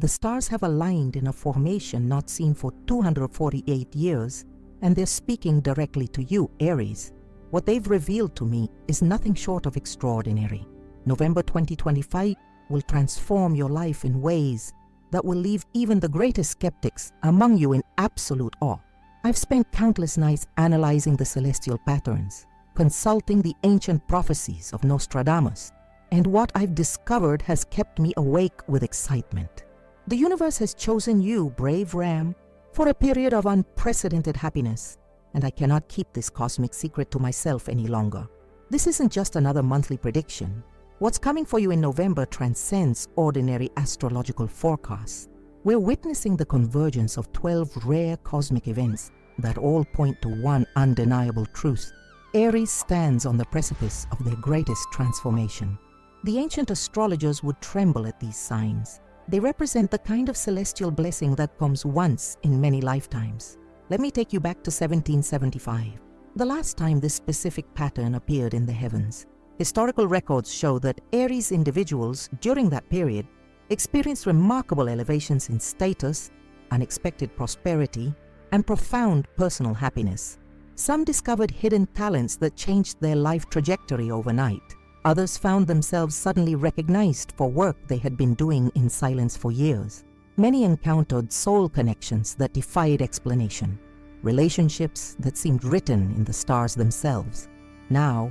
The stars have aligned in a formation not seen for 248 years, and they're speaking directly to you, Aries. What they've revealed to me is nothing short of extraordinary. November 2025 will transform your life in ways that will leave even the greatest skeptics among you in absolute awe. I've spent countless nights analyzing the celestial patterns, consulting the ancient prophecies of Nostradamus, and what I've discovered has kept me awake with excitement. The universe has chosen you, brave ram, for a period of unprecedented happiness, and I cannot keep this cosmic secret to myself any longer. This isn't just another monthly prediction. What's coming for you in November transcends ordinary astrological forecasts. We're witnessing the convergence of 12 rare cosmic events that all point to one undeniable truth. Aries stands on the precipice of their greatest transformation. The ancient astrologers would tremble at these signs. They represent the kind of celestial blessing that comes once in many lifetimes. Let me take you back to 1775, the last time this specific pattern appeared in the heavens. Historical records show that Aries individuals during that period experienced remarkable elevations in status, unexpected prosperity, and profound personal happiness. Some discovered hidden talents that changed their life trajectory overnight. Others found themselves suddenly recognized for work they had been doing in silence for years. Many encountered soul connections that defied explanation, relationships that seemed written in the stars themselves. Now,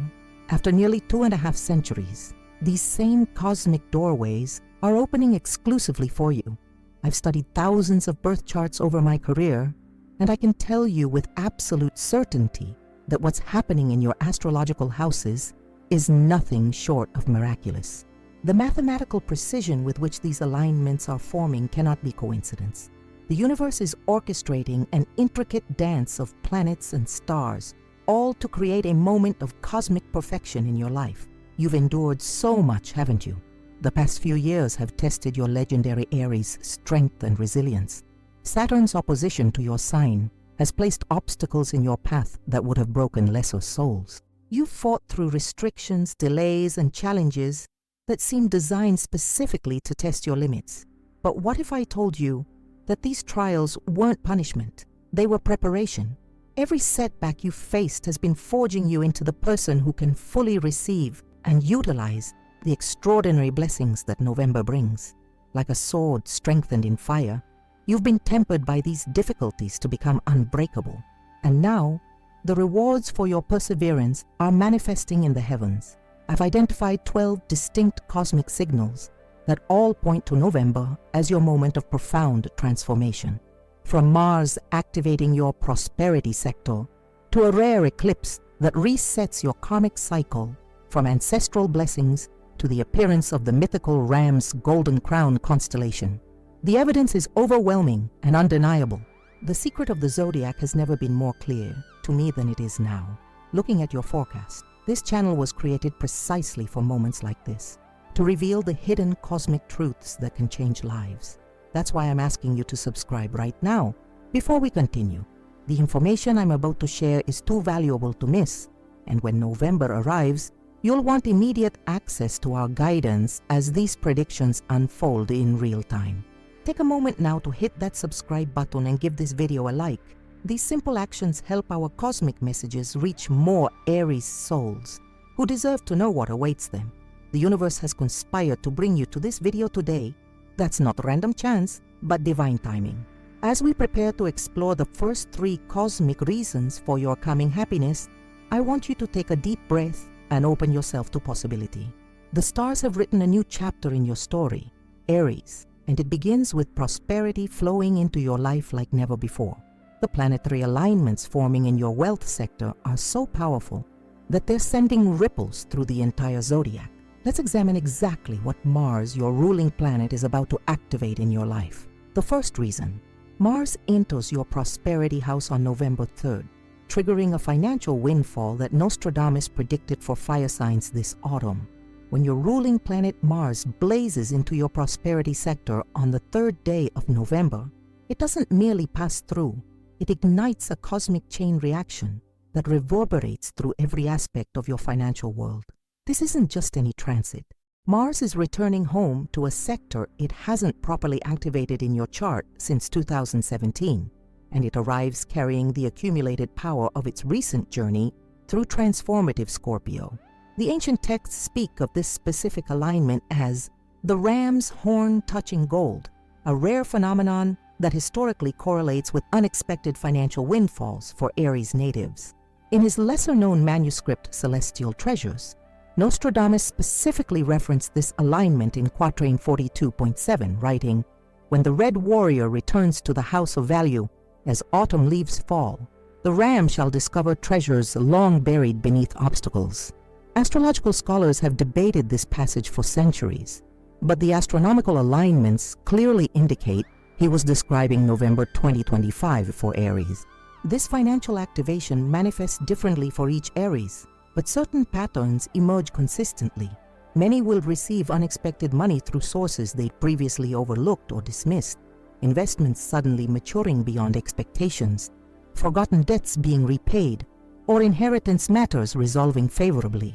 after nearly 2.5 centuries, these same cosmic doorways are opening exclusively for you. I've studied thousands of birth charts over my career, and I can tell you with absolute certainty that what's happening in your astrological houses is nothing short of miraculous. The mathematical precision with which these alignments are forming cannot be coincidence. The universe is orchestrating an intricate dance of planets and stars, all to create a moment of cosmic perfection in your life. You've endured so much, haven't you? The past few years have tested your legendary Aries' strength and resilience. Saturn's opposition to your sign has placed obstacles in your path that would have broken lesser souls. You've fought through restrictions, delays, and challenges that seemed designed specifically to test your limits. But what if I told you that these trials weren't punishment? They were preparation. Every setback you faced has been forging you into the person who can fully receive and utilize the extraordinary blessings that November brings. Like a sword strengthened in fire, you've been tempered by these difficulties to become unbreakable. And now, the rewards for your perseverance are manifesting in the heavens. I've identified 12 distinct cosmic signals that all point to November as your moment of profound transformation. From Mars activating your prosperity sector to a rare eclipse that resets your karmic cycle, from ancestral blessings to the appearance of the mythical Ram's Golden Crown constellation. The evidence is overwhelming and undeniable. The secret of the Zodiac has never been more clear to me than it is now. Looking at your forecast, this channel was created precisely for moments like this, to reveal the hidden cosmic truths that can change lives. That's why I'm asking you to subscribe right now. Before we continue, the information I'm about to share is too valuable to miss, and when November arrives, you'll want immediate access to our guidance as these predictions unfold in real time. Take a moment now to hit that subscribe button and give this video a like. These simple actions help our cosmic messages reach more Aries souls who deserve to know what awaits them. The universe has conspired to bring you to this video today. That's not random chance, but divine timing. As we prepare to explore the first 3 cosmic reasons for your coming happiness, I want you to take a deep breath and open yourself to possibility. The stars have written a new chapter in your story, Aries, and it begins with prosperity flowing into your life like never before. The planetary alignments forming in your wealth sector are so powerful that they're sending ripples through the entire zodiac. Let's examine exactly what Mars, your ruling planet, is about to activate in your life. The first reason, Mars enters your prosperity house on November 3rd, triggering a financial windfall that Nostradamus predicted for fire signs this autumn. When your ruling planet Mars blazes into your prosperity sector on the 3rd day of November, it doesn't merely pass through, it ignites a cosmic chain reaction that reverberates through every aspect of your financial world. This isn't just any transit. Mars is returning home to a sector it hasn't properly activated in your chart since 2017, and it arrives carrying the accumulated power of its recent journey through transformative Scorpio. The ancient texts speak of this specific alignment as the ram's horn touching gold, a rare phenomenon that historically correlates with unexpected financial windfalls for Aries natives. In his lesser-known manuscript Celestial Treasures, Nostradamus specifically referenced this alignment in Quatrain 42.7, writing, "When the red warrior returns to the house of value, as autumn leaves fall, the ram shall discover treasures long buried beneath obstacles." Astrological scholars have debated this passage for centuries, but the astronomical alignments clearly indicate he was describing November 2025 for Aries. This financial activation manifests differently for each Aries, but certain patterns emerge consistently. Many will receive unexpected money through sources they'd previously overlooked or dismissed, investments suddenly maturing beyond expectations, forgotten debts being repaid, or inheritance matters resolving favorably.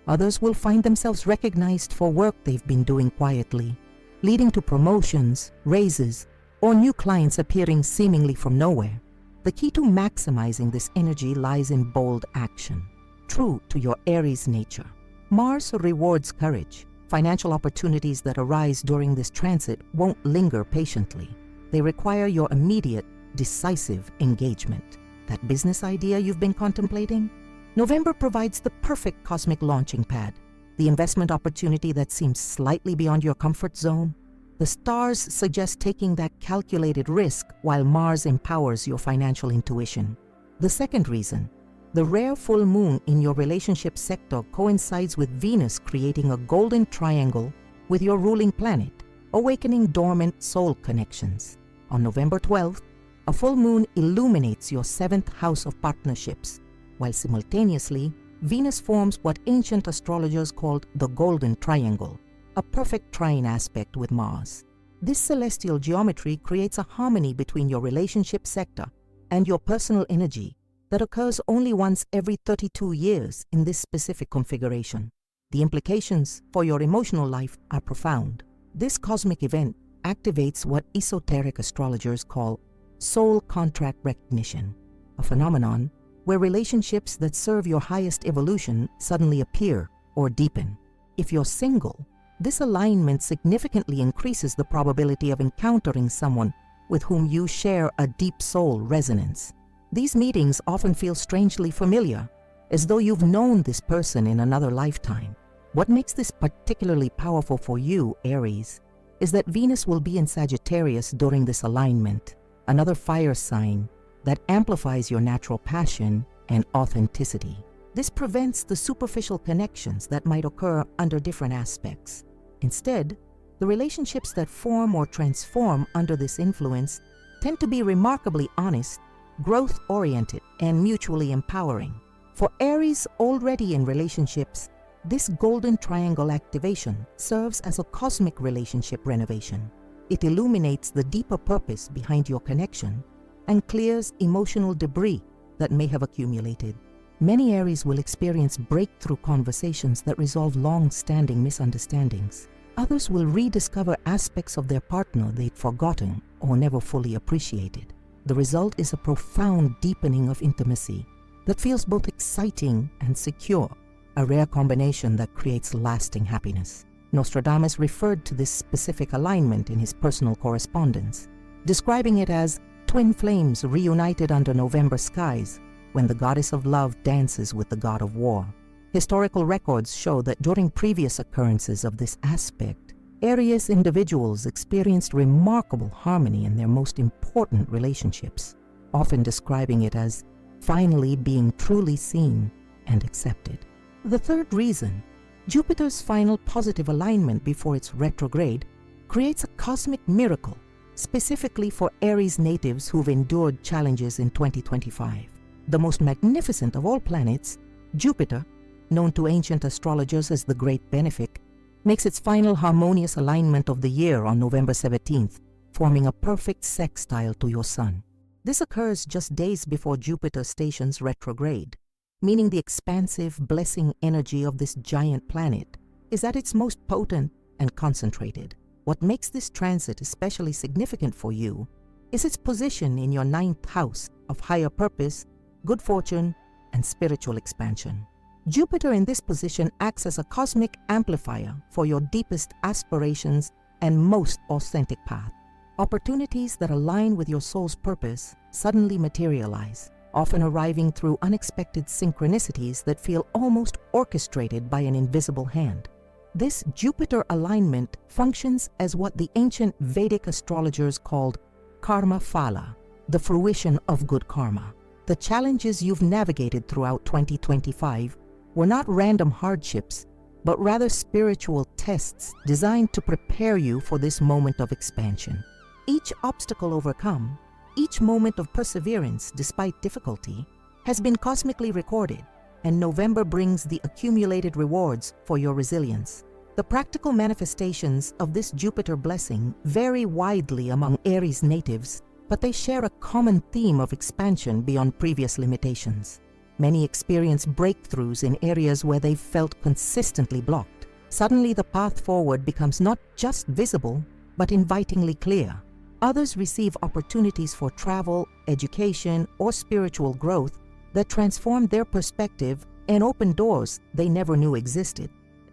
Others will find themselves recognized for work they've been doing quietly, leading to promotions, raises, or new clients appearing seemingly from nowhere. The key to maximizing this energy lies in bold action, true to your Aries nature. Mars rewards courage. Financial opportunities that arise during this transit won't linger patiently. They require your immediate, decisive engagement. That business idea you've been contemplating? November provides the perfect cosmic launching pad. The investment opportunity that seems slightly beyond your comfort zone? The stars suggest taking that calculated risk while Mars empowers your financial intuition. The second reason, the rare full moon in your relationship sector coincides with Venus creating a golden triangle with your ruling planet, awakening dormant soul connections. On November 12th, a full moon illuminates your 7th house of partnerships, while simultaneously, Venus forms what ancient astrologers called the Golden Triangle, a perfect trine aspect with Mars. This celestial geometry creates a harmony between your relationship sector and your personal energy that occurs only once every 32 years in this specific configuration. The implications for your emotional life are profound. This cosmic event activates what esoteric astrologers call soul contract recognition, a phenomenon where relationships that serve your highest evolution suddenly appear or deepen. If you're single, this alignment significantly increases the probability of encountering someone with whom you share a deep soul resonance. These meetings often feel strangely familiar, as though you've known this person in another lifetime. What makes this particularly powerful for you, Aries, is that Venus will be in Sagittarius during this alignment, another fire sign that amplifies your natural passion and authenticity. This prevents the superficial connections that might occur under different aspects. Instead, the relationships that form or transform under this influence tend to be remarkably honest, growth-oriented, and mutually empowering. For Aries already in relationships, this golden triangle activation serves as a cosmic relationship renovation. It illuminates the deeper purpose behind your connection and clears emotional debris that may have accumulated. Many Aries will experience breakthrough conversations that resolve long-standing misunderstandings. Others will rediscover aspects of their partner they'd forgotten or never fully appreciated. The result is a profound deepening of intimacy that feels both exciting and secure, a rare combination that creates lasting happiness. Nostradamus referred to this specific alignment in his personal correspondence, describing it as twin flames reunited under November skies when the goddess of love dances with the god of war. Historical records show that during previous occurrences of this aspect, Aries individuals experienced remarkable harmony in their most important relationships, often describing it as finally being truly seen and accepted. The third reason, Jupiter's final positive alignment before its retrograde creates a cosmic miracle, specifically for Aries natives who've endured challenges in 2025. The most magnificent of all planets, Jupiter, known to ancient astrologers as the Great Benefic, makes its final harmonious alignment of the year on November 17th, forming a perfect sextile to your Sun. This occurs just days before Jupiter stations retrograde, meaning the expansive, blessing energy of this giant planet is at its most potent and concentrated. What makes this transit especially significant for you is its position in your 9th house of higher purpose, good fortune, and spiritual expansion. Jupiter in this position acts as a cosmic amplifier for your deepest aspirations and most authentic path. Opportunities that align with your soul's purpose suddenly materialize, often arriving through unexpected synchronicities that feel almost orchestrated by an invisible hand. This Jupiter alignment functions as what the ancient Vedic astrologers called karma phala, the fruition of good karma. The challenges you've navigated throughout 2025 were not random hardships, but rather spiritual tests designed to prepare you for this moment of expansion. Each obstacle overcome, each moment of perseverance despite difficulty, has been cosmically recorded, and November brings the accumulated rewards for your resilience. The practical manifestations of this Jupiter blessing vary widely among Aries natives, but they share a common theme of expansion beyond previous limitations. Many experience breakthroughs in areas where they've felt consistently blocked. Suddenly, the path forward becomes not just visible, but invitingly clear. Others receive opportunities for travel, education, or spiritual growth that transform their perspective and open doors they never knew existed.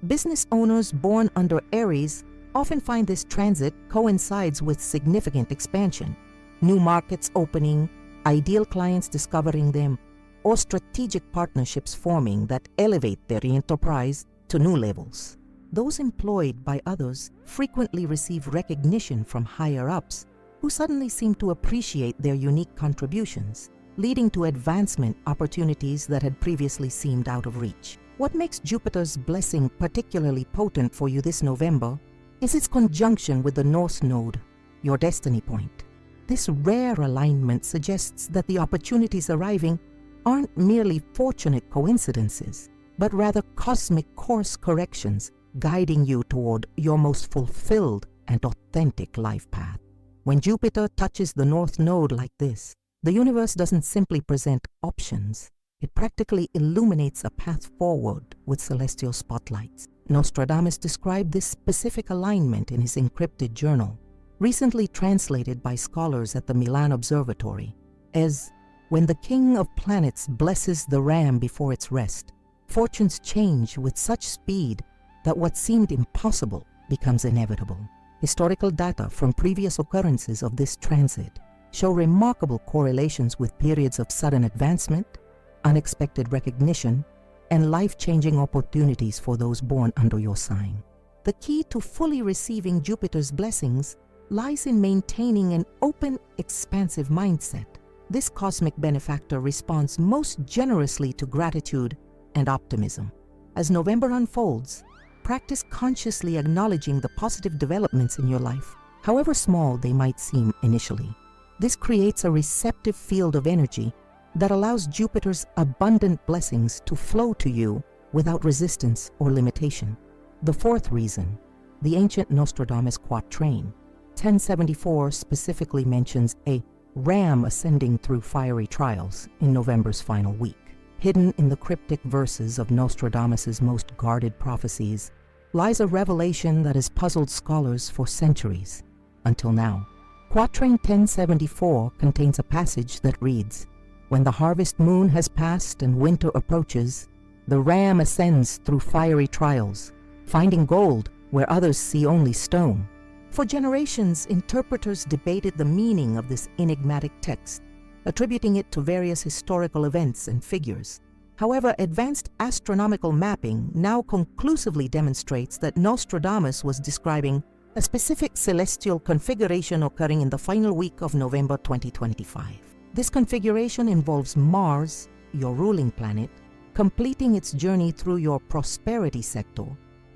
Business owners born under Aries often find this transit coincides with significant expansion, new markets opening, ideal clients discovering them, or strategic partnerships forming that elevate their enterprise to new levels. Those employed by others frequently receive recognition from higher-ups who suddenly seem to appreciate their unique contributions, leading to advancement opportunities that had previously seemed out of reach. What makes Jupiter's blessing particularly potent for you this November is its conjunction with the North Node, your destiny point. This rare alignment suggests that the opportunities arriving aren't merely fortunate coincidences, but rather cosmic course corrections guiding you toward your most fulfilled and authentic life path. When Jupiter touches the North Node like this, the universe doesn't simply present options. It practically illuminates a path forward with celestial spotlights. Nostradamus described this specific alignment in his encrypted journal, recently translated by scholars at the Milan Observatory, as when the king of planets blesses the ram before its rest, fortunes change with such speed that what seemed impossible becomes inevitable. Historical data from previous occurrences of this transit show remarkable correlations with periods of sudden advancement, unexpected recognition, and life-changing opportunities for those born under your sign. The key to fully receiving Jupiter's blessings lies in maintaining an open, expansive mindset. This cosmic benefactor responds most generously to gratitude and optimism. As November unfolds, practice consciously acknowledging the positive developments in your life, however small they might seem initially. This creates a receptive field of energy that allows Jupiter's abundant blessings to flow to you without resistance or limitation. The fourth reason, the ancient Nostradamus quatrain, 1074 specifically mentions a ram ascending through fiery trials in November's final week. Hidden in the cryptic verses of Nostradamus's most guarded prophecies lies a revelation that has puzzled scholars for centuries, until now. Quatrain 1074 contains a passage that reads, "When the harvest moon has passed and winter approaches, the ram ascends through fiery trials, finding gold where others see only stone." For generations, interpreters debated the meaning of this enigmatic text, attributing it to various historical events and figures. However, advanced astronomical mapping now conclusively demonstrates that Nostradamus was describing a specific celestial configuration occurring in the final week of November 2025. This configuration involves Mars, your ruling planet, completing its journey through your prosperity sector,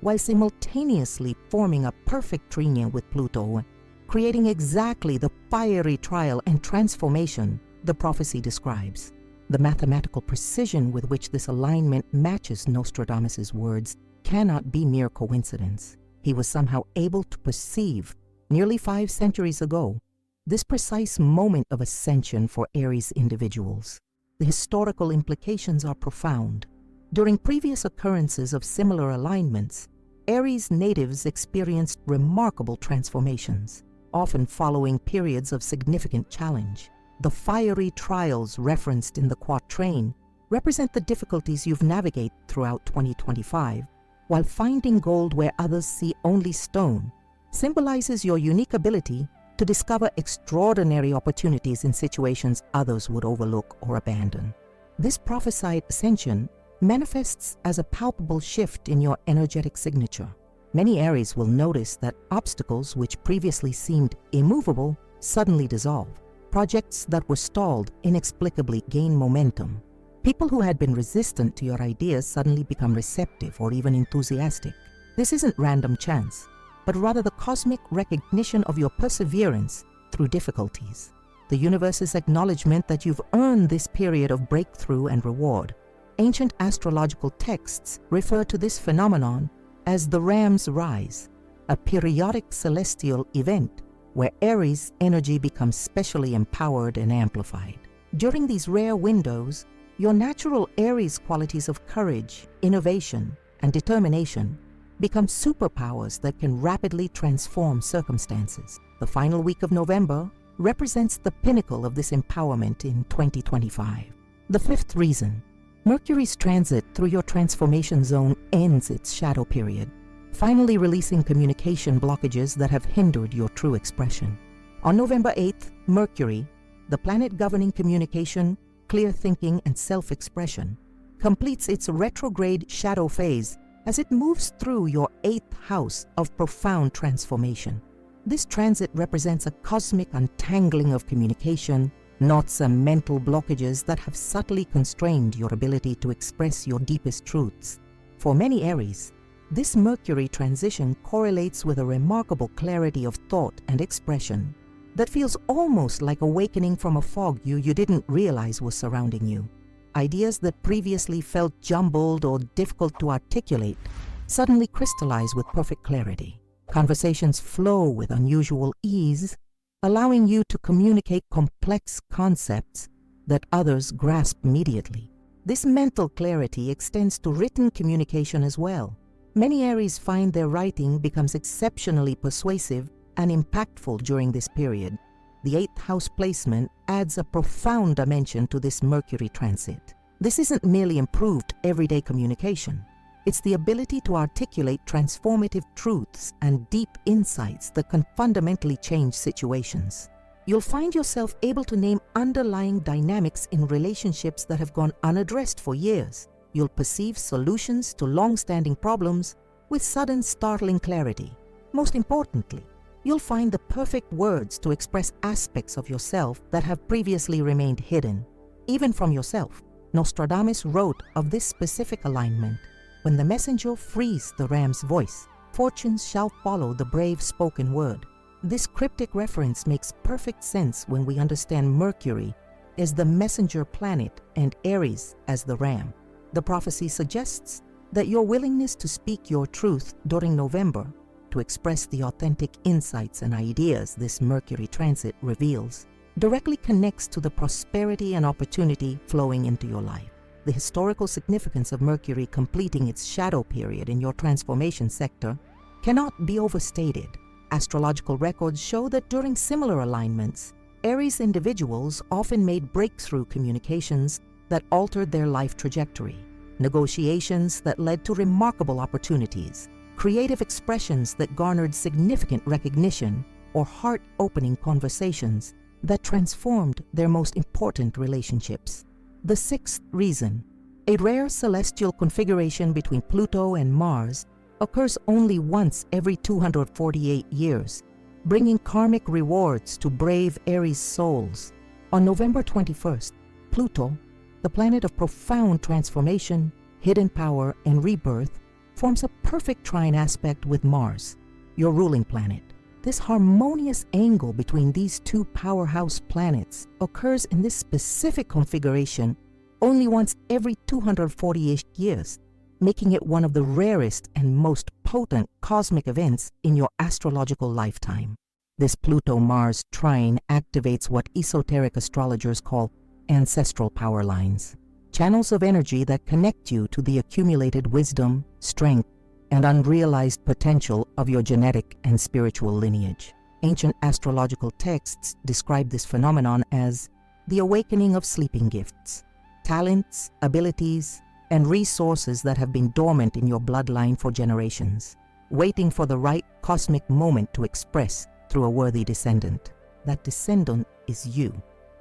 while simultaneously forming a perfect trine with Pluto, creating exactly the fiery trial and transformation the prophecy describes. The mathematical precision with which this alignment matches Nostradamus's words cannot be mere coincidence. He was somehow able to perceive, nearly 5 centuries ago, this precise moment of ascension for Aries individuals. The historical implications are profound. During previous occurrences of similar alignments, Aries natives experienced remarkable transformations, often following periods of significant challenge. The fiery trials referenced in the quatrain represent the difficulties you've navigated throughout 2025, while finding gold where others see only stone symbolizes your unique ability to discover extraordinary opportunities in situations others would overlook or abandon. This prophesied ascension manifests as a palpable shift in your energetic signature. Many Aries will notice that obstacles which previously seemed immovable suddenly dissolve. Projects that were stalled inexplicably gain momentum. People who had been resistant to your ideas suddenly become receptive or even enthusiastic. This isn't random chance, but rather the cosmic recognition of your perseverance through difficulties. The universe's acknowledgement that you've earned this period of breakthrough and reward. Ancient astrological texts refer to this phenomenon as the Ram's Rise, a periodic celestial event where Aries energy becomes specially empowered and amplified. During these rare windows, your natural Aries qualities of courage, innovation, and determination become superpowers that can rapidly transform circumstances. The final week of November represents the pinnacle of this empowerment in 2025. The fifth reason: Mercury's transit through your transformation zone ends its shadow period, finally releasing communication blockages that have hindered your true expression. On November 8th, Mercury, the planet governing communication, clear thinking, and self-expression, completes its retrograde shadow phase as it moves through your 8th house of profound transformation. This transit represents a cosmic untangling of communication, knots and mental blockages that have subtly constrained your ability to express your deepest truths. For many Aries, this Mercury transition correlates with a remarkable clarity of thought and expression that feels almost like awakening from a fog you didn't realize was surrounding you. Ideas that previously felt jumbled or difficult to articulate suddenly crystallize with perfect clarity. Conversations flow with unusual ease, allowing you to communicate complex concepts that others grasp immediately. This mental clarity extends to written communication as well. Many Aries find their writing becomes exceptionally persuasive and impactful during this period. The 8th house placement adds a profound dimension to this Mercury transit. This isn't merely improved everyday communication. It's the ability to articulate transformative truths and deep insights that can fundamentally change situations. You'll find yourself able to name underlying dynamics in relationships that have gone unaddressed for years. You'll perceive solutions to long-standing problems with sudden, startling clarity. Most importantly, you'll find the perfect words to express aspects of yourself that have previously remained hidden, even from yourself. Nostradamus wrote of this specific alignment: "When the messenger frees the ram's voice, fortunes shall follow the brave spoken word." This cryptic reference makes perfect sense when we understand Mercury as the messenger planet and Aries as the ram. The prophecy suggests that your willingness to speak your truth during November, to express the authentic insights and ideas this Mercury transit reveals, directly connects to the prosperity and opportunity flowing into your life. The historical significance of Mercury completing its shadow period in your transformation sector cannot be overstated. Astrological records show that during similar alignments, Aries individuals often made breakthrough communications that altered their life trajectory, negotiations that led to remarkable opportunities, creative expressions that garnered significant recognition, or heart-opening conversations that transformed their most important relationships. The sixth reason: a rare celestial configuration between Pluto and Mars occurs only once every 248 years, bringing karmic rewards to brave Aries souls. On November 21st, Pluto, the planet of profound transformation, hidden power, and rebirth, forms a perfect trine aspect with Mars, your ruling planet. This harmonious angle between these two powerhouse planets occurs in this specific configuration only once every 248 years, making it one of the rarest and most potent cosmic events in your astrological lifetime. This Pluto-Mars trine activates what esoteric astrologers call ancestral power lines, channels of energy that connect you to the accumulated wisdom, strength, and unrealized potential of your genetic and spiritual lineage. Ancient astrological texts describe this phenomenon as the awakening of sleeping gifts, talents, abilities, and resources that have been dormant in your bloodline for generations, waiting for the right cosmic moment to express through a worthy descendant. That descendant is you.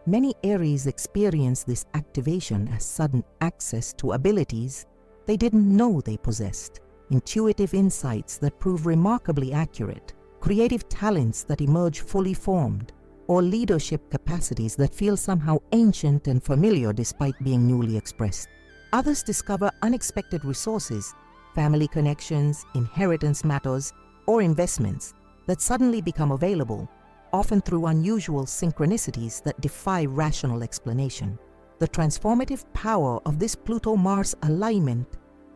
Many Aries experience this activation as sudden access to abilities they didn't know they possessed, intuitive insights that prove remarkably accurate, creative talents that emerge fully formed, or leadership capacities that feel somehow ancient and familiar despite being newly expressed. Others discover unexpected resources, family connections, inheritance matters, or investments that suddenly become available, often through unusual synchronicities that defy rational explanation. The transformative power of this Pluto-Mars alignment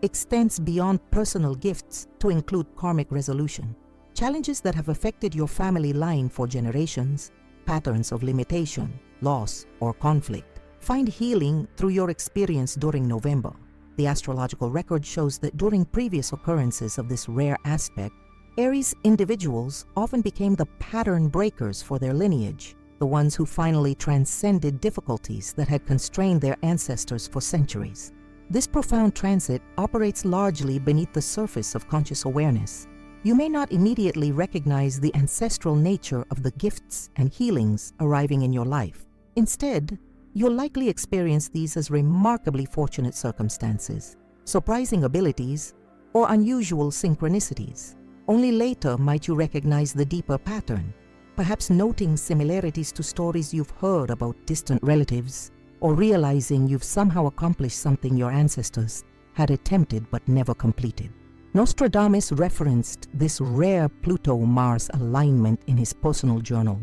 extends beyond personal gifts to include karmic resolution. Challenges that have affected your family line for generations, patterns of limitation, loss, or conflict, find healing through your experience during November. The astrological record shows that during previous occurrences of this rare aspect, Aries individuals often became the pattern breakers for their lineage, the ones who finally transcended difficulties that had constrained their ancestors for centuries. This profound transit operates largely beneath the surface of conscious awareness. You may not immediately recognize the ancestral nature of the gifts and healings arriving in your life. Instead, you'll likely experience these as remarkably fortunate circumstances, surprising abilities, or unusual synchronicities. Only later might you recognize the deeper pattern, perhaps noting similarities to stories you've heard about distant relatives, or realizing you've somehow accomplished something your ancestors had attempted but never completed. Nostradamus referenced this rare Pluto-Mars alignment in his personal journal,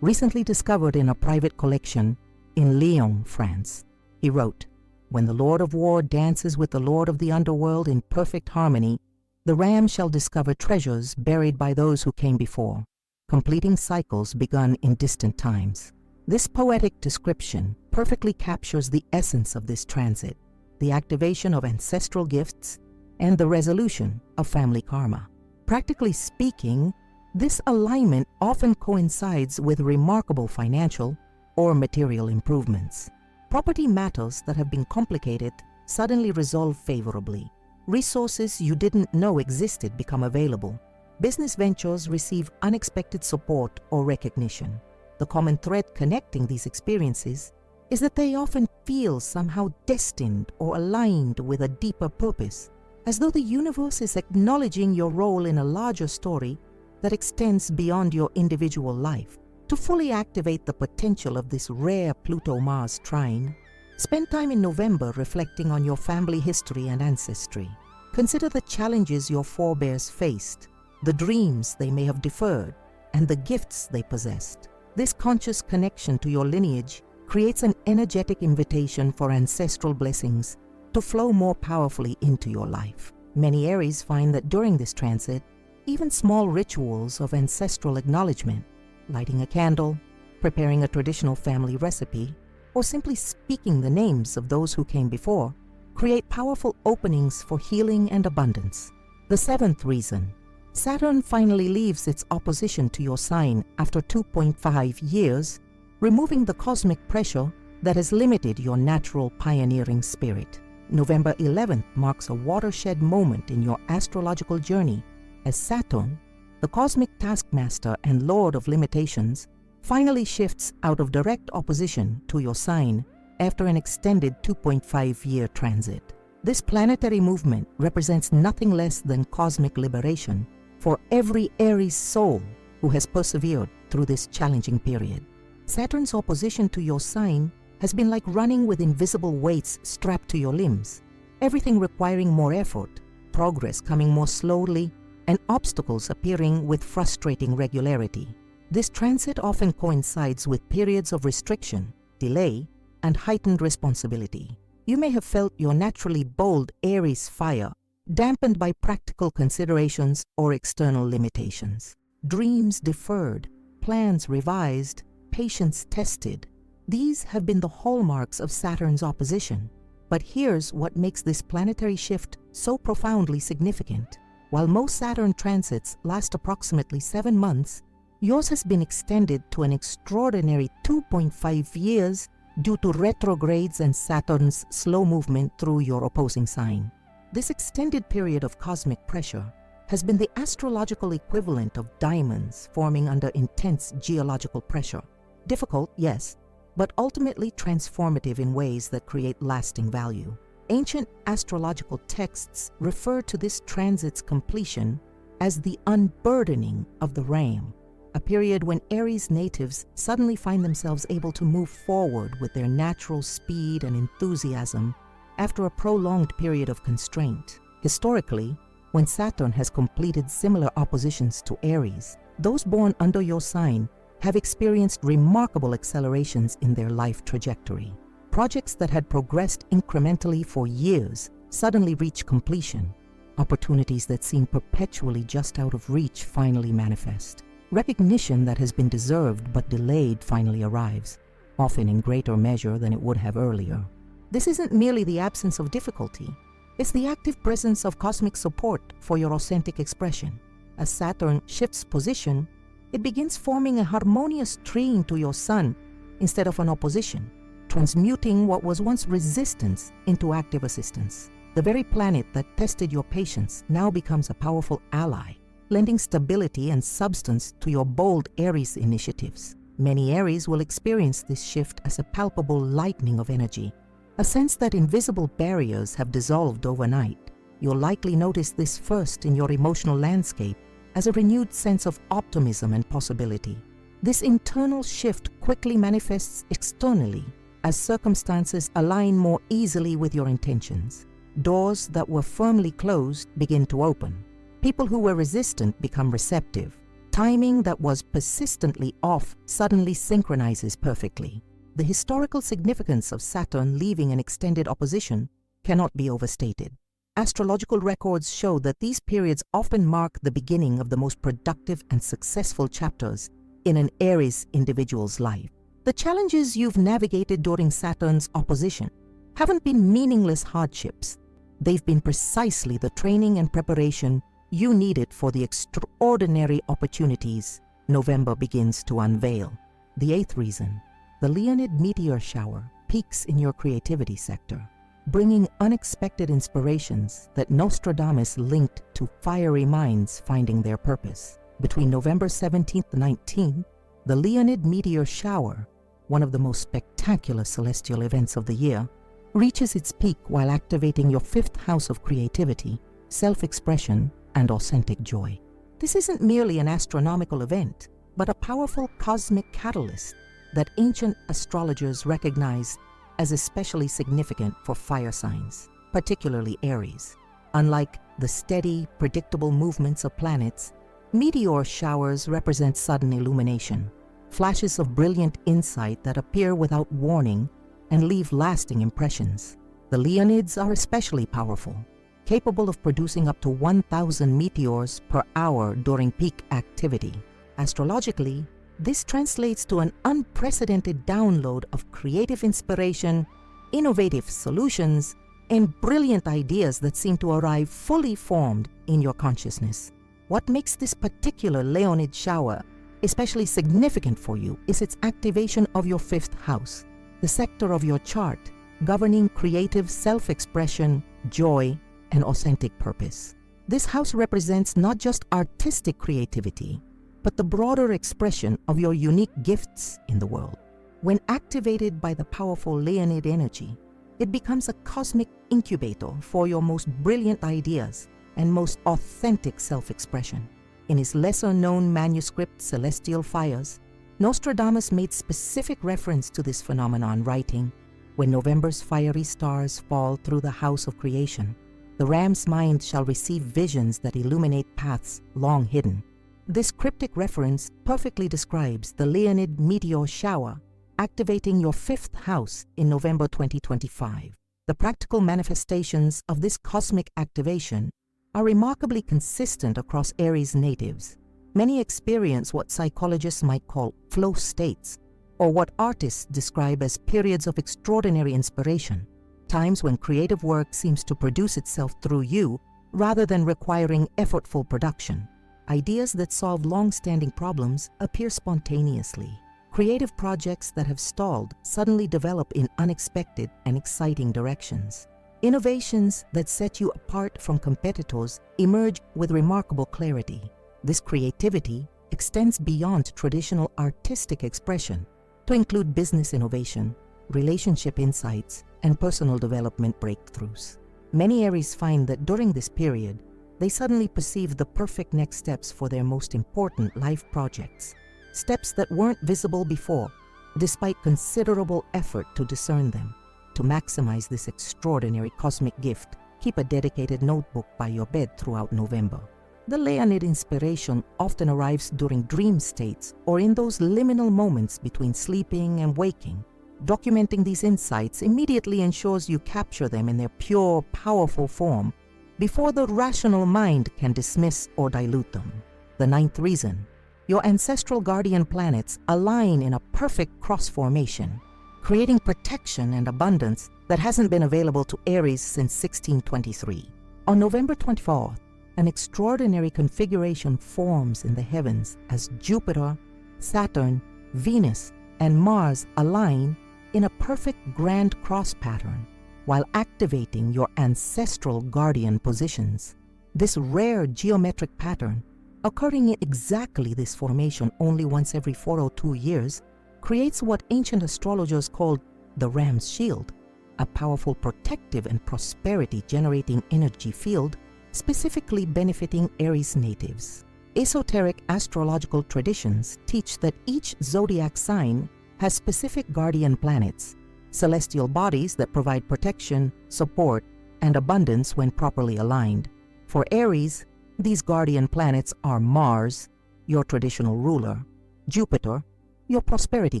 recently discovered in a private collection in Lyon, France. He wrote, "When the Lord of War dances with the Lord of the Underworld in perfect harmony, the ram shall discover treasures buried by those who came before, completing cycles begun in distant times." This poetic description perfectly captures the essence of this transit, the activation of ancestral gifts and the resolution of family karma. Practically speaking, this alignment often coincides with remarkable financial or material improvements. Property matters that have been complicated suddenly resolve favorably. Resources you didn't know existed become available. Business ventures receive unexpected support or recognition. The common thread connecting these experiences is that they often feel somehow destined or aligned with a deeper purpose, as though the universe is acknowledging your role in a larger story that extends beyond your individual life. To fully activate the potential of this rare Pluto-Mars trine, spend time in November reflecting on your family history and ancestry. Consider the challenges your forebears faced, the dreams they may have deferred, and the gifts they possessed. This conscious connection to your lineage creates an energetic invitation for ancestral blessings to flow more powerfully into your life. Many Aries find that during this transit, even small rituals of ancestral acknowledgement, lighting a candle, preparing a traditional family recipe, or simply speaking the names of those who came before, create powerful openings for healing and abundance. The seventh reason: Saturn finally leaves its opposition to your sign after 2.5 years, removing the cosmic pressure that has limited your natural pioneering spirit. November 11th marks a watershed moment in your astrological journey as Saturn, the cosmic taskmaster and lord of limitations, finally shifts out of direct opposition to your sign after an extended 2.5-year transit. This planetary movement represents nothing less than cosmic liberation for every Aries soul who has persevered through this challenging period. Saturn's opposition to your sign has been like running with invisible weights strapped to your limbs, everything requiring more effort, progress coming more slowly, and obstacles appearing with frustrating regularity. This transit often coincides with periods of restriction, delay, and heightened responsibility. You may have felt your naturally bold Aries fire dampened by practical considerations or external limitations. Dreams deferred, plans revised, patience tested. These have been the hallmarks of Saturn's opposition. But here's what makes this planetary shift so profoundly significant. While most Saturn transits last approximately 7 months, yours has been extended to an extraordinary 2.5 years due to retrogrades and Saturn's slow movement through your opposing sign. This extended period of cosmic pressure has been the astrological equivalent of diamonds forming under intense geological pressure. Difficult, yes, but ultimately transformative in ways that create lasting value. Ancient astrological texts refer to this transit's completion as the unburdening of the ram, a period when Aries natives suddenly find themselves able to move forward with their natural speed and enthusiasm after a prolonged period of constraint. Historically, when Saturn has completed similar oppositions to Aries, those born under your sign have experienced remarkable accelerations in their life trajectory. Projects that had progressed incrementally for years suddenly reach completion. Opportunities that seem perpetually just out of reach finally manifest. Recognition that has been deserved but delayed finally arrives, often in greater measure than it would have earlier. This isn't merely the absence of difficulty. It's the active presence of cosmic support for your authentic expression. As Saturn shifts position, it begins forming a harmonious trine to your Sun instead of an opposition, transmuting what was once resistance into active assistance. The very planet that tested your patience now becomes a powerful ally, lending stability and substance to your bold Aries initiatives. Many Aries will experience this shift as a palpable lightening of energy, a sense that invisible barriers have dissolved overnight. You'll likely notice this first in your emotional landscape as a renewed sense of optimism and possibility. This internal shift quickly manifests externally as circumstances align more easily with your intentions. Doors that were firmly closed begin to open. People who were resistant become receptive. Timing that was persistently off suddenly synchronizes perfectly. The historical significance of Saturn leaving an extended opposition cannot be overstated. Astrological records show that these periods often mark the beginning of the most productive and successful chapters in an Aries individual's life. The challenges you've navigated during Saturn's opposition haven't been meaningless hardships. They've been precisely the training and preparation you needed for the extraordinary opportunities November begins to unveil. The eighth reason, the Leonid meteor shower peaks in your creativity sector, bringing unexpected inspirations that Nostradamus linked to fiery minds finding their purpose. Between November 17th and 19th, the Leonid meteor shower, one of the most spectacular celestial events of the year, reaches its peak while activating your fifth house of creativity, self-expression, and authentic joy. This isn't merely an astronomical event, but a powerful cosmic catalyst that ancient astrologers recognized as especially significant for fire signs, particularly Aries. Unlike the steady, predictable movements of planets, meteor showers represent sudden illumination, flashes of brilliant insight that appear without warning and leave lasting impressions. The Leonids are especially powerful, capable of producing up to 1,000 meteors per hour during peak activity. Astrologically, this translates to an unprecedented download of creative inspiration, innovative solutions, and brilliant ideas that seem to arrive fully formed in your consciousness. What makes this particular Leonid shower especially significant for you is its activation of your fifth house, the sector of your chart governing creative self-expression, joy, and authentic purpose. This house represents not just artistic creativity, but the broader expression of your unique gifts in the world. When activated by the powerful Leonid energy, it becomes a cosmic incubator for your most brilliant ideas and most authentic self-expression. In his lesser-known manuscript, Celestial Fires, Nostradamus made specific reference to this phenomenon, writing, "When November's fiery stars fall through the house of creation, the ram's mind shall receive visions that illuminate paths long hidden." This cryptic reference perfectly describes the Leonid meteor shower activating your fifth house in November 2025. The practical manifestations of this cosmic activation are remarkably consistent across Aries natives. Many experience what psychologists might call flow states, or what artists describe as periods of extraordinary inspiration, times when creative work seems to produce itself through you rather than requiring effortful production. Ideas that solve long-standing problems appear spontaneously. Creative projects that have stalled suddenly develop in unexpected and exciting directions. Innovations that set you apart from competitors emerge with remarkable clarity. This creativity extends beyond traditional artistic expression to include business innovation, relationship insights, and personal development breakthroughs. Many Aries find that during this period, they suddenly perceive the perfect next steps for their most important life projects, steps that weren't visible before, despite considerable effort to discern them. To maximize this extraordinary cosmic gift, keep a dedicated notebook by your bed throughout November. The Leonid inspiration often arrives during dream states or in those liminal moments between sleeping and waking. Documenting these insights immediately ensures you capture them in their pure, powerful form before the rational mind can dismiss or dilute them. The ninth reason: your ancestral guardian planets align in a perfect cross formation, creating protection and abundance that hasn't been available to Aries since 1623. On November 24th, an extraordinary configuration forms in the heavens as Jupiter, Saturn, Venus, and Mars align in a perfect grand cross pattern while activating your ancestral guardian positions. This rare geometric pattern, occurring in exactly this formation only once every 402 years, creates what ancient astrologers called the Ram's Shield, a powerful protective and prosperity-generating energy field specifically benefiting Aries natives. Esoteric astrological traditions teach that each zodiac sign has specific guardian planets, celestial bodies that provide protection, support, and abundance when properly aligned. For Aries, these guardian planets are Mars, your traditional ruler; Jupiter, your prosperity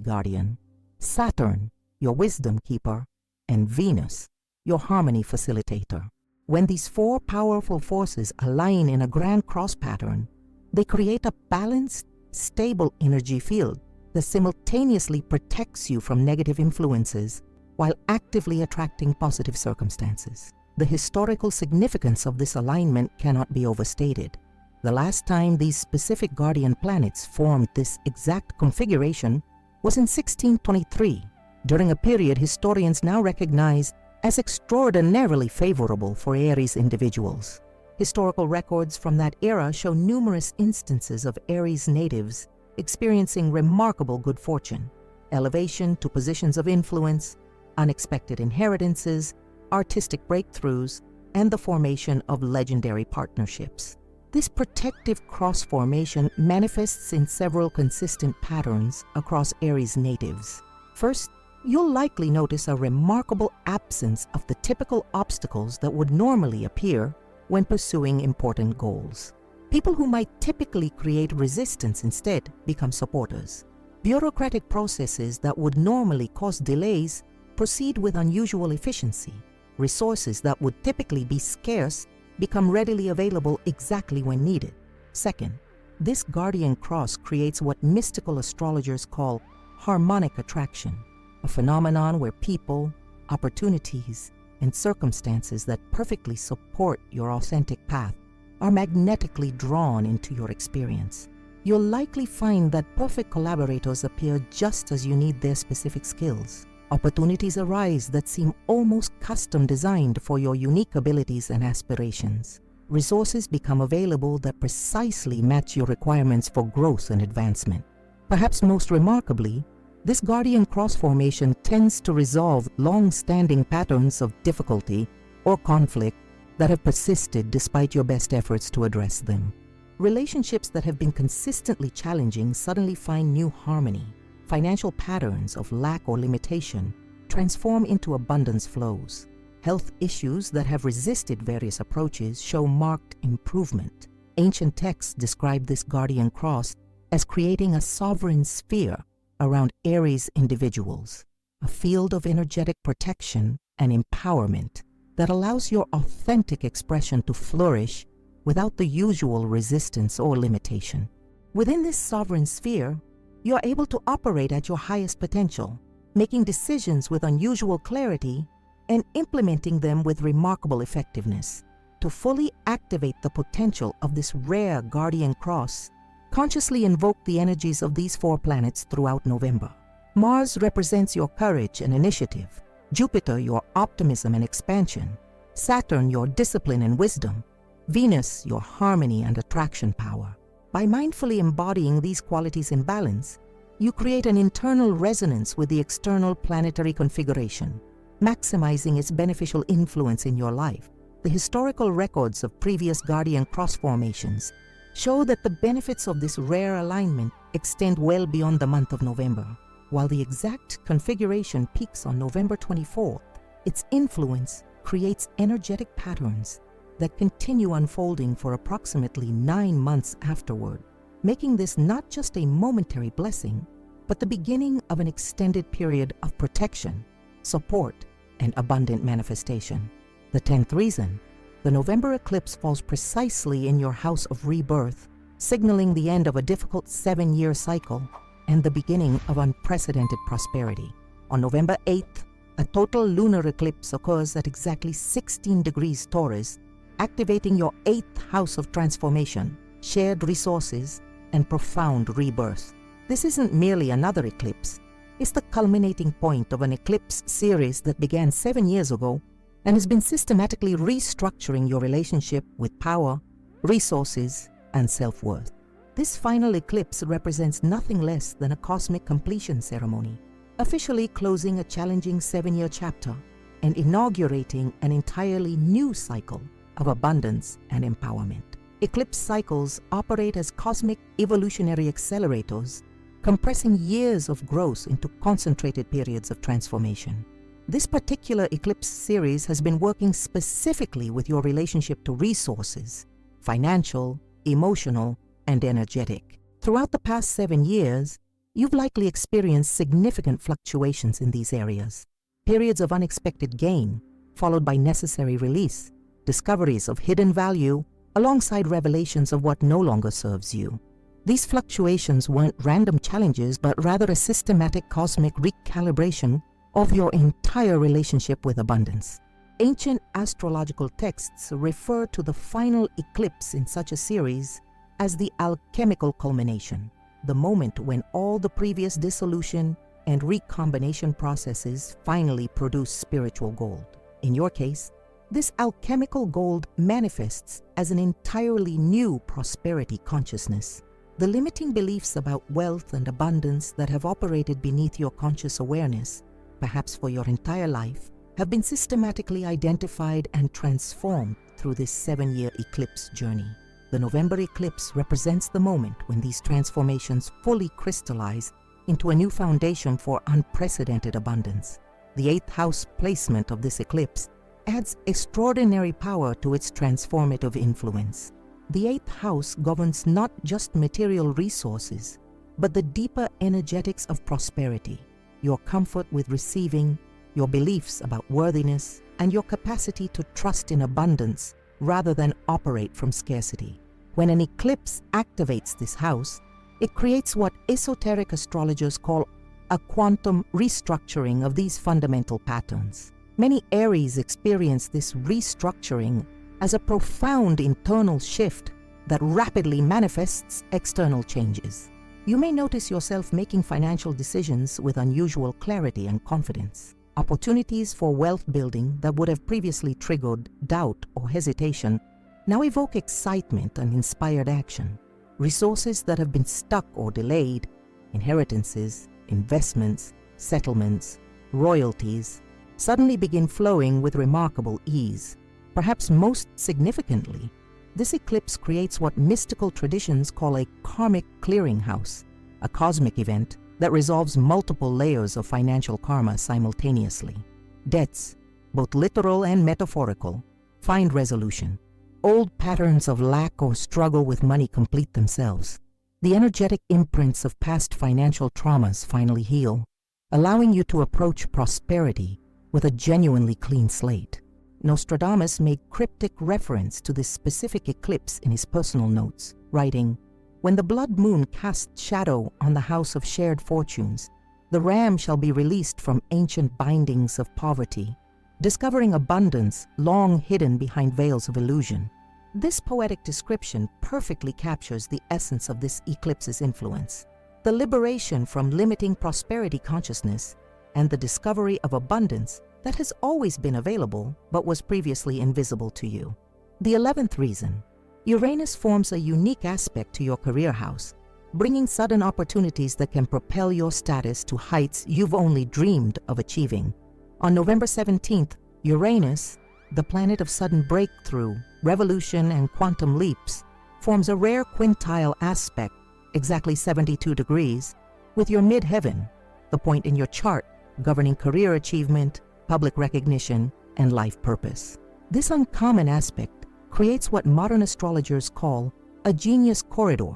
guardian; Saturn, your wisdom keeper; and Venus, your harmony facilitator. When these four powerful forces align in a grand cross pattern, they create a balanced, stable energy field that simultaneously protects you from negative influences while actively attracting positive circumstances. The historical significance of this alignment cannot be overstated. The last time these specific guardian planets formed this exact configuration was in 1623, during a period historians now recognize as extraordinarily favorable for Aries individuals. Historical records from that era show numerous instances of Aries natives experiencing remarkable good fortune, elevation to positions of influence, unexpected inheritances, artistic breakthroughs, and the formation of legendary partnerships. This protective cross formation manifests in several consistent patterns across Aries natives. First, you'll likely notice a remarkable absence of the typical obstacles that would normally appear when pursuing important goals. People who might typically create resistance instead become supporters. Bureaucratic processes that would normally cause delays proceed with unusual efficiency. Resources that would typically be scarce become readily available exactly when needed. Second, this guardian cross creates what mystical astrologers call harmonic attraction, a phenomenon where people, opportunities, and circumstances that perfectly support your authentic path are magnetically drawn into your experience. You'll likely find that perfect collaborators appear just as you need their specific skills. Opportunities arise that seem almost custom designed for your unique abilities and aspirations. Resources become available that precisely match your requirements for growth and advancement. Perhaps most remarkably, this guardian cross formation tends to resolve long-standing patterns of difficulty or conflict that have persisted despite your best efforts to address them. Relationships that have been consistently challenging suddenly find new harmony. Financial patterns of lack or limitation transform into abundance flows. Health issues that have resisted various approaches show marked improvement. Ancient texts describe this guardian cross as creating a sovereign sphere around Aries individuals, a field of energetic protection and empowerment that allows your authentic expression to flourish without the usual resistance or limitation. Within this sovereign sphere, you are able to operate at your highest potential, making decisions with unusual clarity and implementing them with remarkable effectiveness. To fully activate the potential of this rare guardian cross, consciously invoke the energies of these 4 planets throughout November. Mars represents your courage and initiative, Jupiter your optimism and expansion, Saturn your discipline and wisdom, Venus your harmony and attraction power. By mindfully embodying these qualities in balance, you create an internal resonance with the external planetary configuration, maximizing its beneficial influence in your life. The historical records of previous guardian cross formations show that the benefits of this rare alignment extend well beyond the month of November. While the exact configuration peaks on November 24th, its influence creates energetic patterns that continue unfolding for approximately 9 months afterward, making this not just a momentary blessing, but the beginning of an extended period of protection, support, and abundant manifestation. The 10th reason, the November eclipse falls precisely in your house of rebirth, signaling the end of a difficult 7-year cycle and the beginning of unprecedented prosperity. On November 8th, a total lunar eclipse occurs at exactly 16 degrees Taurus, activating your 8th house of transformation, shared resources, and profound rebirth. This isn't merely another eclipse. It's the culminating point of an eclipse series that began 7 years ago and has been systematically restructuring your relationship with power, resources, and self-worth. This final eclipse represents nothing less than a cosmic completion ceremony, officially closing a challenging 7-year chapter and inaugurating an entirely new cycle of abundance and empowerment. Eclipse cycles operate as cosmic evolutionary accelerators, compressing years of growth into concentrated periods of transformation. This particular eclipse series has been working specifically with your relationship to resources, financial, emotional, and energetic. Throughout the past 7 years, you've likely experienced significant fluctuations in these areas. Periods of unexpected gain, followed by necessary release, discoveries of hidden value, alongside revelations of what no longer serves you. These fluctuations weren't random challenges, but rather a systematic cosmic recalibration of your entire relationship with abundance. Ancient astrological texts refer to the final eclipse in such a series as the alchemical culmination, the moment when all the previous dissolution and recombination processes finally produce spiritual gold. In your case, this alchemical gold manifests as an entirely new prosperity consciousness. The limiting beliefs about wealth and abundance that have operated beneath your conscious awareness, perhaps for your entire life, have been systematically identified and transformed through this 7-year eclipse journey. The November eclipse represents the moment when these transformations fully crystallize into a new foundation for unprecedented abundance. The 8th house placement of this eclipse adds extraordinary power to its transformative influence. The 8th house governs not just material resources, but the deeper energetics of prosperity, your comfort with receiving, your beliefs about worthiness, and your capacity to trust in abundance rather than operate from scarcity. When an eclipse activates this house, it creates what esoteric astrologers call a quantum restructuring of these fundamental patterns. Many Aries experience this restructuring as a profound internal shift that rapidly manifests external changes. You may notice yourself making financial decisions with unusual clarity and confidence. Opportunities for wealth building that would have previously triggered doubt or hesitation now evoke excitement and inspired action. Resources that have been stuck or delayed, inheritances, investments, settlements, royalties, suddenly begin flowing with remarkable ease. Perhaps most significantly, this eclipse creates what mystical traditions call a karmic clearinghouse, a cosmic event that resolves multiple layers of financial karma simultaneously. Debts, both literal and metaphorical, find resolution. Old patterns of lack or struggle with money complete themselves. The energetic imprints of past financial traumas finally heal, allowing you to approach prosperity with a genuinely clean slate. Nostradamus made cryptic reference to this specific eclipse in his personal notes, writing, "When the blood moon casts shadow on the house of shared fortunes, the ram shall be released from ancient bindings of poverty. discovering abundance long hidden behind veils of illusion. This poetic description perfectly captures the essence of this eclipse's influence: the liberation from limiting prosperity consciousness and the discovery of abundance that has always been available but was previously invisible to you. The 11th reason: Uranus forms a unique aspect to your career house, bringing sudden opportunities that can propel your status to heights you've only dreamed of achieving. On November 17th, Uranus, the planet of sudden breakthrough, revolution, and quantum leaps, forms a rare quintile aspect, exactly 72 degrees, with your midheaven, the point in your chart governing career achievement, public recognition, and life purpose. This uncommon aspect creates what modern astrologers call a genius corridor,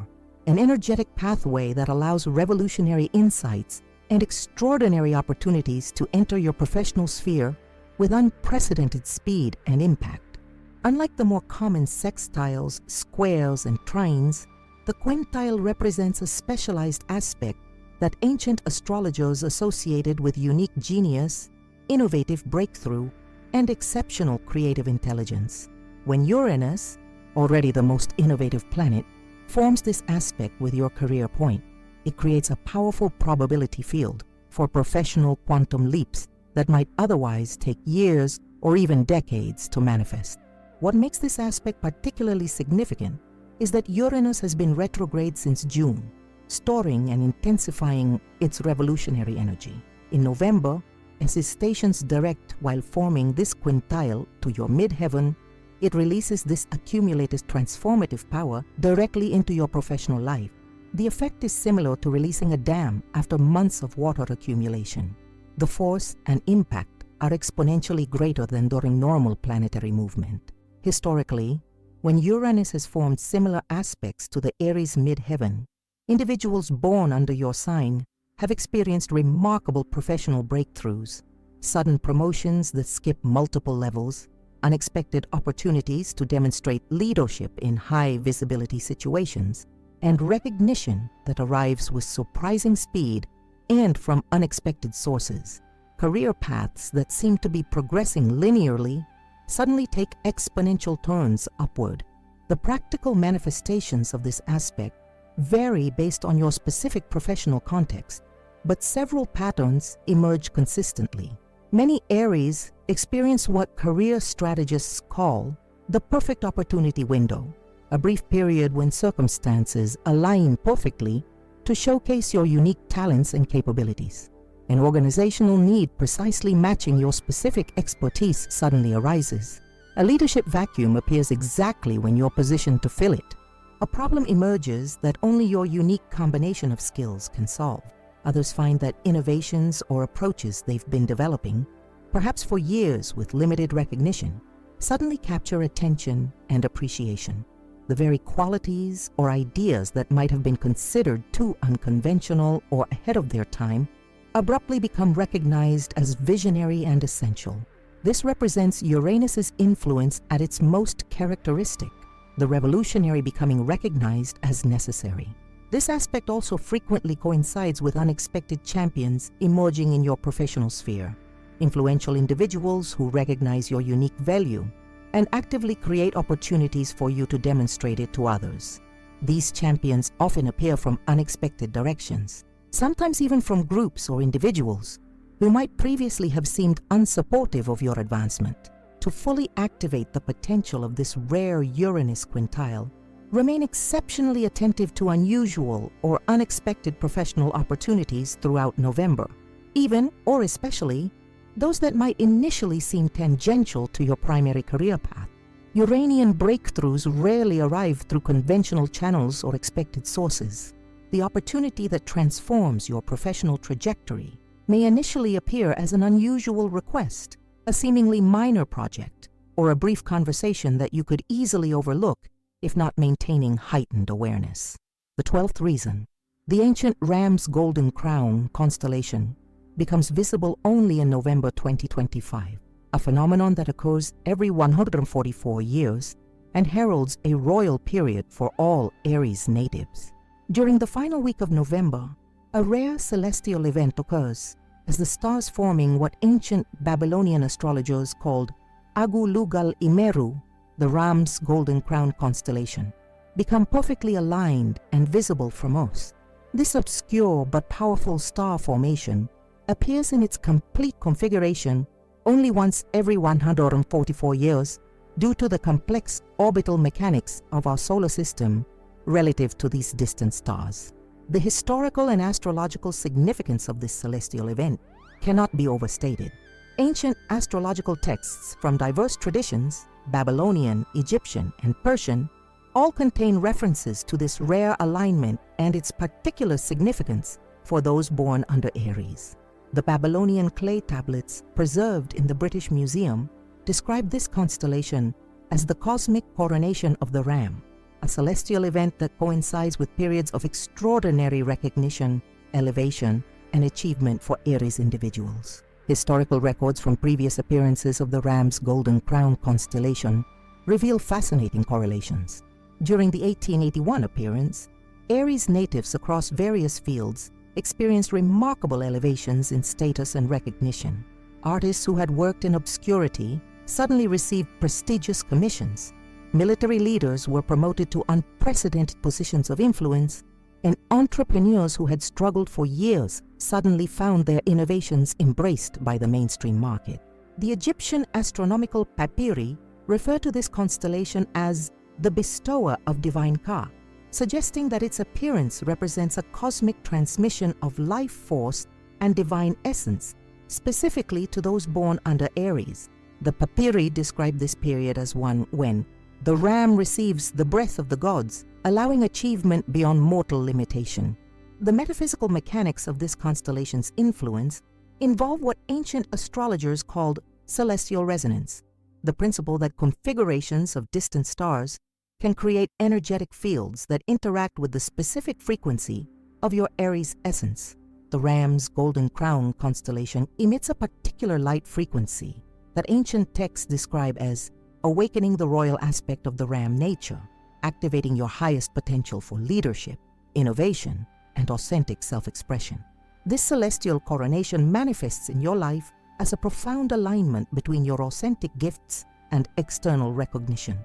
an energetic pathway that allows revolutionary insights and extraordinary opportunities to enter your professional sphere with unprecedented speed and impact. Unlike the more common sextiles, squares, and trines, the quintile represents a specialized aspect that ancient astrologers associated with unique genius, innovative breakthrough, and exceptional creative intelligence. When Uranus, already the most innovative planet, forms this aspect with your career point, it creates a powerful probability field for professional quantum leaps that might otherwise take years or even decades to manifest. What makes this aspect particularly significant is that Uranus has been retrograde since June, storing and intensifying its revolutionary energy. In November, as it stations direct while forming this quintile to your midheaven, it releases this accumulated transformative power directly into your professional life. The effect is similar to releasing a dam after months of water accumulation. The force and impact are exponentially greater than during normal planetary movement. Historically, when Uranus has formed similar aspects to the Aries midheaven, individuals born under your sign have experienced remarkable professional breakthroughs, sudden promotions that skip multiple levels, unexpected opportunities to demonstrate leadership in high visibility situations, and recognition that arrives with surprising speed and from unexpected sources. Career paths that seem to be progressing linearly suddenly take exponential turns upward. The practical manifestations of this aspect vary based on your specific professional context, but several patterns emerge consistently. Many Aries experience what career strategists call the perfect opportunity window, a brief period when circumstances align perfectly to showcase your unique talents and capabilities. An organizational need precisely matching your specific expertise suddenly arises. A leadership vacuum appears exactly when you're positioned to fill it. A problem emerges that only your unique combination of skills can solve. Others find that innovations or approaches they've been developing, perhaps for years with limited recognition, suddenly capture attention and appreciation. The very qualities or ideas that might have been considered too unconventional or ahead of their time abruptly become recognized as visionary and essential. This represents Uranus's influence at its most characteristic, the revolutionary becoming recognized as necessary. This aspect also frequently coincides with unexpected champions emerging in your professional sphere, influential individuals who recognize your unique value and actively create opportunities for you to demonstrate it to others. These champions often appear from unexpected directions, sometimes even from groups or individuals who might previously have seemed unsupportive of your advancement. To fully activate the potential of this rare Uranus quintile, remain exceptionally attentive to unusual or unexpected professional opportunities throughout November, even or especially those that might initially seem tangential to your primary career path. Uranian breakthroughs rarely arrive through conventional channels or expected sources. The opportunity that transforms your professional trajectory may initially appear as an unusual request, a seemingly minor project, or a brief conversation that you could easily overlook if not maintaining heightened awareness. The 12th reason: the ancient Ram's Golden Crown constellation becomes visible only in November 2025, a phenomenon that occurs every 144 years and heralds a royal period for all Aries natives. During the final week of November, a rare celestial event occurs, as the stars forming what ancient Babylonian astrologers called Agu-Lugal Imeru, the ram's golden crown constellation, become perfectly aligned and visible from us. This obscure but powerful star formation appears in its complete configuration only once every 144 years due to the complex orbital mechanics of our solar system relative to these distant stars. The historical and astrological significance of this celestial event cannot be overstated. Ancient astrological texts from diverse traditions, Babylonian, Egyptian, and Persian, all contain references to this rare alignment and its particular significance for those born under Aries. The Babylonian clay tablets preserved in the British Museum describe this constellation as the cosmic coronation of the Ram, a celestial event that coincides with periods of extraordinary recognition, elevation, and achievement for Aries individuals. Historical records from previous appearances of the Ram's Golden Crown constellation reveal fascinating correlations. During the 1881 appearance, Aries natives across various fields experienced remarkable elevations in status and recognition. Artists who had worked in obscurity suddenly received prestigious commissions. Military leaders were promoted to unprecedented positions of influence, and entrepreneurs who had struggled for years suddenly found their innovations embraced by the mainstream market. The Egyptian astronomical papyri refer to this constellation as the bestower of divine Ka, suggesting that its appearance represents a cosmic transmission of life force and divine essence, specifically to those born under Aries. The papyri describe this period as one when the ram receives the breath of the gods, allowing achievement beyond mortal limitation. The metaphysical mechanics of this constellation's influence involve what ancient astrologers called celestial resonance, the principle that configurations of distant stars can create energetic fields that interact with the specific frequency of your Aries essence. The Ram's Golden Crown constellation emits a particular light frequency that ancient texts describe as awakening the royal aspect of the Ram nature, activating your highest potential for leadership, innovation, and authentic self-expression. This celestial coronation manifests in your life as a profound alignment between your authentic gifts and external recognition.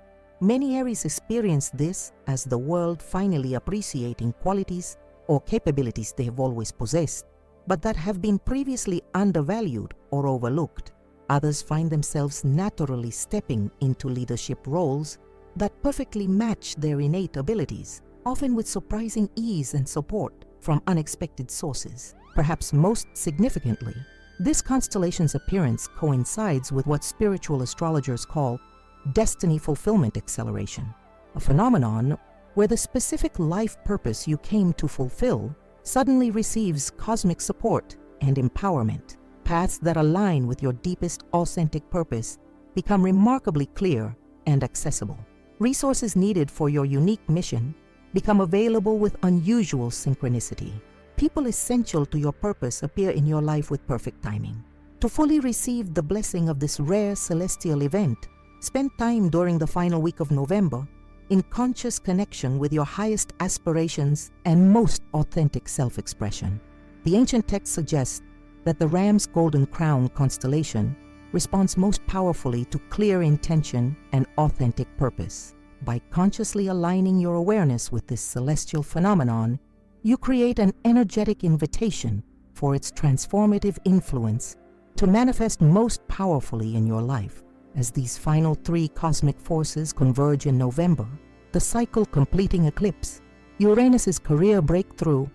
Many Aries experience this as the world finally appreciating qualities or capabilities they have always possessed, but that have been previously undervalued or overlooked. Others find themselves naturally stepping into leadership roles that perfectly match their innate abilities, often with surprising ease and support from unexpected sources. Perhaps most significantly, this constellation's appearance coincides with what spiritual astrologers call destiny fulfillment acceleration, a phenomenon where the specific life purpose you came to fulfill suddenly receives cosmic support and empowerment. Paths that align with your deepest authentic purpose become remarkably clear and accessible. Resources needed for your unique mission become available with unusual synchronicity. People essential to your purpose appear in your life with perfect timing. To fully receive the blessing of this rare celestial event, spend time during the final week of November in conscious connection with your highest aspirations and most authentic self-expression. The ancient text suggests that the Ram's Golden Crown constellation responds most powerfully to clear intention and authentic purpose. By consciously aligning your awareness with this celestial phenomenon, you create an energetic invitation for its transformative influence to manifest most powerfully in your life. As these final three cosmic forces converge in November, the cycle completing eclipse, Uranus's career breakthrough,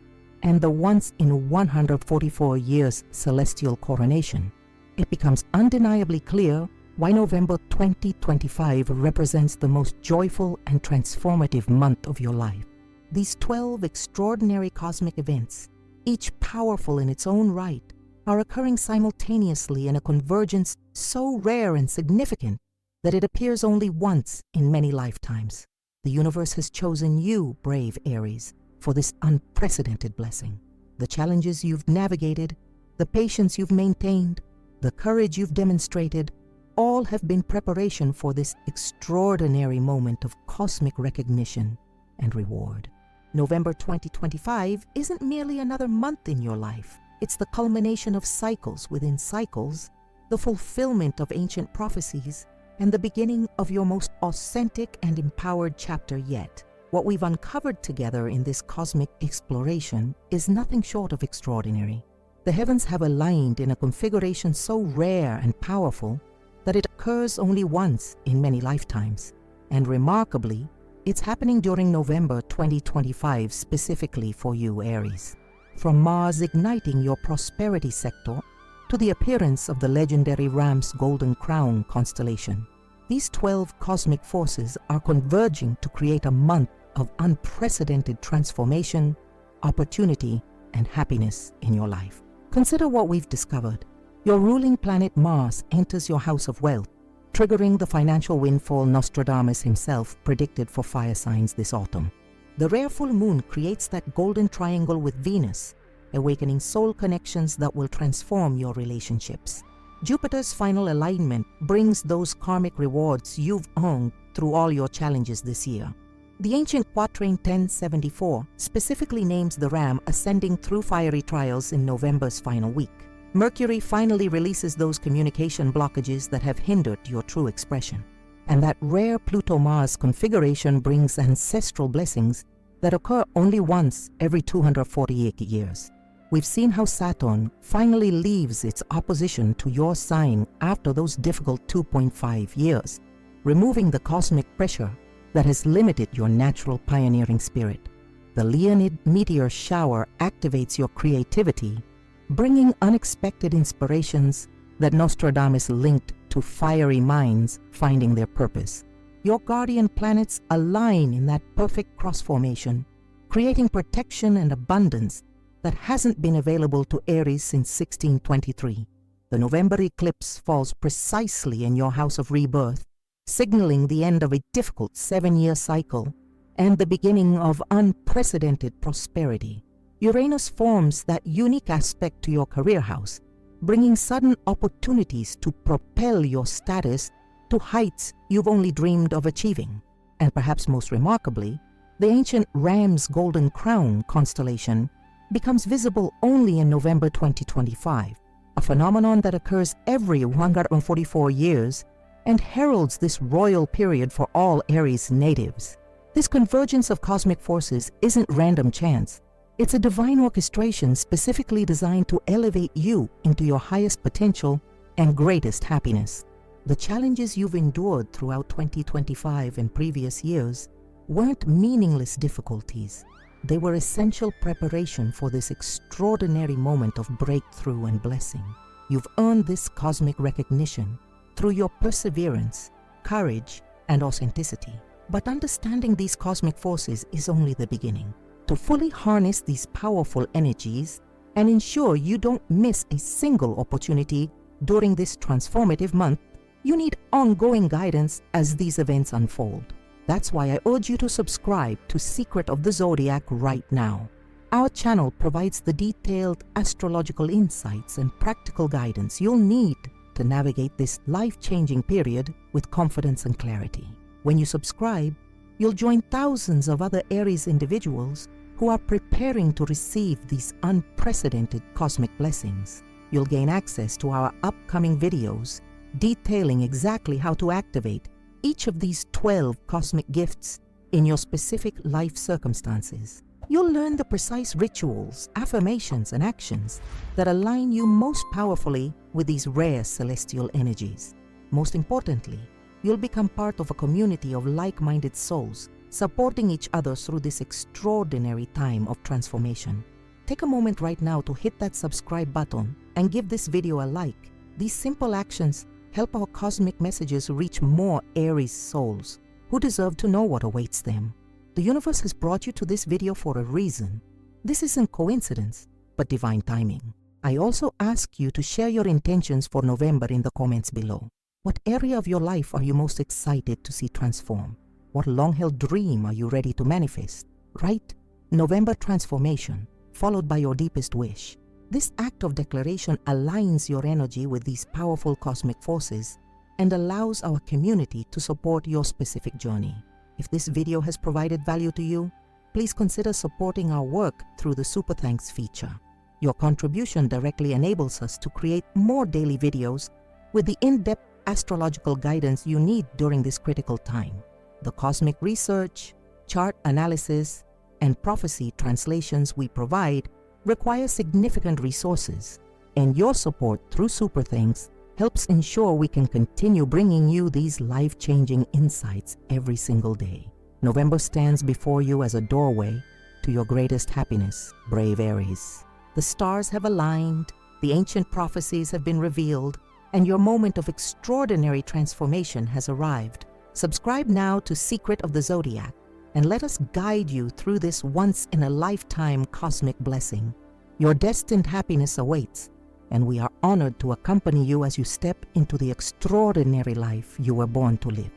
and the once in 144 years celestial coronation, it becomes undeniably clear why November 2025 represents the most joyful and transformative month of your life. These 12 extraordinary cosmic events, each powerful in its own right, are occurring simultaneously in a convergence so rare and significant that it appears only once in many lifetimes. The universe has chosen you, brave Aries, for this unprecedented blessing. The challenges you've navigated, the patience you've maintained, the courage you've demonstrated, all have been preparation for this extraordinary moment of cosmic recognition and reward. November 2025 isn't merely another month in your life. It's the culmination of cycles within cycles, the fulfillment of ancient prophecies, and the beginning of your most authentic and empowered chapter yet. What we've uncovered together in this cosmic exploration is nothing short of extraordinary. The heavens have aligned in a configuration so rare and powerful that it occurs only once in many lifetimes. And remarkably, it's happening during November 2025 specifically for you, Aries. From Mars igniting your prosperity sector to the appearance of the legendary Ram's Golden Crown constellation, these 12 cosmic forces are converging to create a month of unprecedented transformation, opportunity, and happiness in your life. Consider what we've discovered. Your ruling planet Mars enters your house of wealth, triggering the financial windfall Nostradamus himself predicted for fire signs this autumn. The rare full moon creates that golden triangle with Venus, awakening soul connections that will transform your relationships. Jupiter's final alignment brings those karmic rewards you've earned through all your challenges this year. The ancient quatrain 1074 specifically names the Ram ascending through fiery trials in November's final week. Mercury finally releases those communication blockages that have hindered your true expression. And that rare Pluto-Mars configuration brings ancestral blessings that occur only once every 248 years. We've seen how Saturn finally leaves its opposition to your sign after those difficult 2.5 years, removing the cosmic pressure that has limited your natural pioneering spirit. The Leonid meteor shower activates your creativity, bringing unexpected inspirations that Nostradamus linked to fiery minds finding their purpose. Your guardian planets align in that perfect cross formation, creating protection and abundance that hasn't been available to Aries since 1623. The November eclipse falls precisely in your house of rebirth, signaling the end of a difficult 7-year cycle and the beginning of unprecedented prosperity. Uranus forms that unique aspect to your career house, bringing sudden opportunities to propel your status to heights you've only dreamed of achieving. And perhaps most remarkably, the ancient Ram's Golden Crown constellation becomes visible only in November 2025, a phenomenon that occurs every 144 years and heralds this royal period for all Aries natives. This convergence of cosmic forces isn't random chance. It's a divine orchestration specifically designed to elevate you into your highest potential and greatest happiness. The challenges you've endured throughout 2025 and previous years weren't meaningless difficulties. They were essential preparation for this extraordinary moment of breakthrough and blessing. You've earned this cosmic recognition through your perseverance, courage, and authenticity. But understanding these cosmic forces is only the beginning. To fully harness these powerful energies and ensure you don't miss a single opportunity during this transformative month, you need ongoing guidance as these events unfold. That's why I urge you to subscribe to Secret of the Zodiac right now. Our channel provides the detailed astrological insights and practical guidance you'll need to navigate this life-changing period with confidence and clarity. When you subscribe, you'll join thousands of other Aries individuals who are preparing to receive these unprecedented cosmic blessings. You'll gain access to our upcoming videos detailing exactly how to activate each of these 12 cosmic gifts in your specific life circumstances. You'll learn the precise rituals, affirmations, and actions that align you most powerfully with these rare celestial energies. Most importantly, you'll become part of a community of like-minded souls, supporting each other through this extraordinary time of transformation. Take a moment right now to hit that subscribe button and give this video a like. These simple actions help our cosmic messages reach more Aries souls who deserve to know what awaits them. The universe has brought you to this video for a reason. This isn't coincidence, but divine timing. I also ask you to share your intentions for November in the comments below. What area of your life are you most excited to see transform? What long-held dream are you ready to manifest? Write November transformation, followed by your deepest wish. This act of declaration aligns your energy with these powerful cosmic forces and allows our community to support your specific journey. If this video has provided value to you, please consider supporting our work through the Super Thanks feature. Your contribution directly enables us to create more daily videos with the in-depth astrological guidance you need during this critical time. The cosmic research, chart analysis, and prophecy translations we provide require significant resources, and your support through Super Things helps ensure we can continue bringing you these life-changing insights every single day. November stands before you as a doorway to your greatest happiness, brave Aries. The stars have aligned, the ancient prophecies have been revealed, and your moment of extraordinary transformation has arrived. Subscribe now to Secret of the Zodiac, and let us guide you through this once-in-a-lifetime cosmic blessing. Your destined happiness awaits, and we are honored to accompany you as you step into the extraordinary life you were born to live.